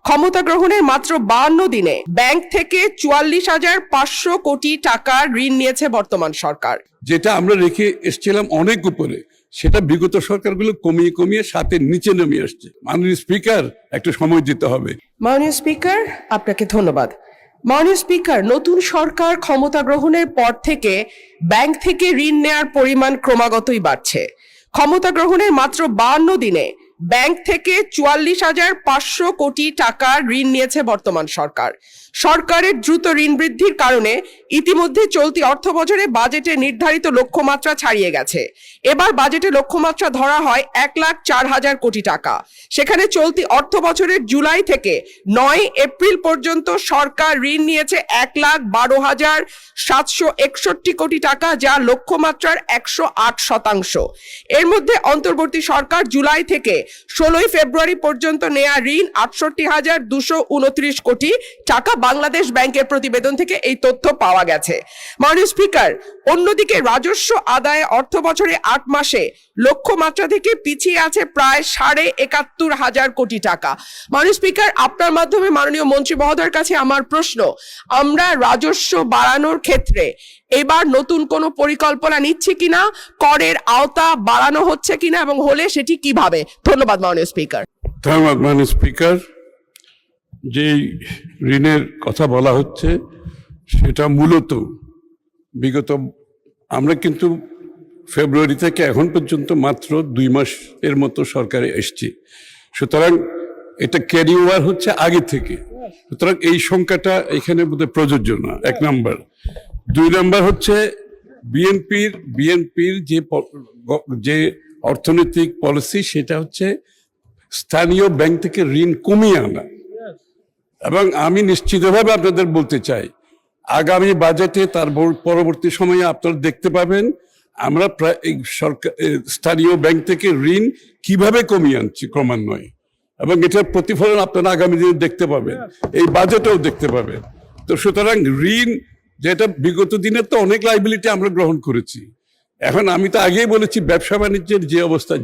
ক্ষমতা গ্রহণের মাত্র 52 দিনে ব্যাংক থেকে 44,500 কোটি টাকার ঋণ নিয়েছে বর্তমান সরকার। যেটা আমরা রেখে এসেছিলাম অনেক উপরে, সেটা বিগত সরকারগুলো কমিয়ে কমিয়ে সাথে নিচে নেমে আসছে। মাননীয় স্পিকার, একটু সময় দিতে হবে। মাননীয় স্পিকার, আপনাকে ধন্যবাদ। মাননীয় স্পিকার, নতুন সরকার ক্ষমতা গ্রহণের পর থেকে ব্যাংক থেকে ঋণ নেয়ার পরিমাণ ক্রমাগতই বাড়ছে। ক্ষমতা গ্রহণের মাত্র 52 দিনে ব্যাংক থেকে 44,500 কোটি টাকার ঋণ নিয়েছে বর্তমান সরকার। সরকারের দ্রুত ঋণ বৃদ্ধির কারণে ইতিমধ্যে চলতি অর্থবছরে বাজেটে নির্ধারিত লক্ষ্যমাত্রা ছাড়িয়ে গেছে। এবার বাজেটে লক্ষ্যমাত্রা ধরা হয় 1,04,000 কোটি টাকা। সেখানে চলতি অর্থবছরের জুলাই থেকে 9 এপ্রিল পর্যন্ত সরকার ঋণ নিয়েছে 1,12,761 কোটি টাকা, যা লক্ষ্যমাত্রার 108%। এর মধ্যে অন্তর্বর্তী সরকার জুলাই থেকে 16 ফেব্রুয়ারি পর্যন্ত নেয়া ঋণ 68,229 কোটি টাকা। বাংলাদেশ ব্যাংকের প্রতিবেদন থেকে এই তথ্য পাওয়া গেছে। মাননীয় স্পিকার, অন্যদিকে রাজস্ব আদায়ে অর্থ বছরে 8 মাসে লক্ষ্যমাত্রা থেকে পিছিয়ে আছে প্রায় 71,500 কোটি টাকা। মাননীয় স্পিকার, আপনার মাধ্যমে মাননীয় মন্ত্রী মহোদয়ের কাছে আমার প্রশ্ন, আমরা রাজস্ব বাড়ানোর ক্ষেত্রে এবার নতুন কোনো পরিকল্পনা নিচ্ছি কিনা, করের আওতা বাড়ানো হচ্ছে কিনা, এবং হলে সেটি কিভাবে? ধন্যবাদ মাননীয় স্পিকার। ধন্যবাদ মাননীয় স্পিকার। যে ঋণের কথা বলা হচ্ছে সেটা মূলত বিগত, আমরা কিন্তু ফেব্রুয়ারি থেকে এখন পর্যন্ত মাত্র 2 মাসের মতো সরকারে এসছি, সুতরাং এটা ক্যারি ওভার হচ্ছে আগে থেকে, সুতরাং এই সংখ্যাটা এখানে বোধহয় প্রযোজ্য না, 1 নাম্বার। 2 নাম্বার হচ্ছে বিএনপির যে অর্থনৈতিক পলিসি, সেটা হচ্ছে স্থানীয় ব্যাংক থেকে ঋণ কমিয়ে আনা। এবং আমি নিশ্চিতভাবে আপনাদের বলতে চাই, আগামী বাজেটে তার পরবর্তী সময়ে আপনারা দেখতে পাবেন আমরা প্রায় সরকার স্থানীয় ব্যাংক থেকে ঋণ কিভাবে কমিয়ে আনছি ক্রমান্বয়ে, এবং এটার প্রতিফলন আপনারা আগামী দিনে দেখতে পাবেন, এই বাজেটেও দেখতে পাবেন। তো সুতরাং ঋণ যেটা বিগত দিনের তো অনেক লাইবিলিটি আমরা গ্রহণ করেছি। এখন আমি তো আগেই বলেছি ব্যবসা বাণিজ্যের যে অবস্থা,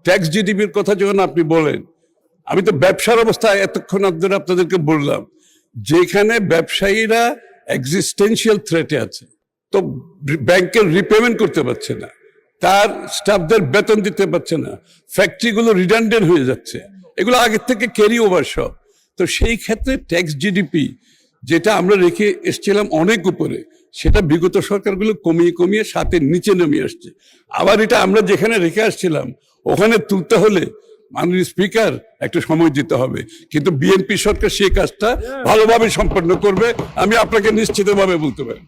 ট্যাক্স জিডিপির কথা যখন আপনি বলেন, আমি তো ব্যবসার অবস্থা এতক্ষণ ধরে আপনাদেরকে বললাম, যেখানে ব্যবসায়ীরা এক্সিস্টেন্সিয়াল থ্রেটে আছে, তো ব্যাংকের রিপেমেন্ট করতে পারছে না, তার স্টাফদের বেতন দিতে পারছে না, ফ্যাক্টরিগুলো রিডান্ডেন্ট হয়ে যাচ্ছে, এগুলো আগের থেকে ক্যারি ওভার সব। তো সেই ক্ষেত্রে ট্যাক্স জিডিপি যেটা আমরা রেখে এসেছিলাম অনেক উপরে, সেটা বিগত সরকারগুলো কমিয়ে কমিয়ে সাথে নিচে নেমে আসছে। আবার এটা আমরা যেখানে রেখে আসছিলাম ওখানে তুলতে হলে মাননীয় স্পিকার একটু সময় দিতে হবে, কিন্তু বিএনপি সরকার সেই কাজটা ভালোভাবে সম্পন্ন করবে, আমি আপনাকে নিশ্চিতভাবে বলতে পারি।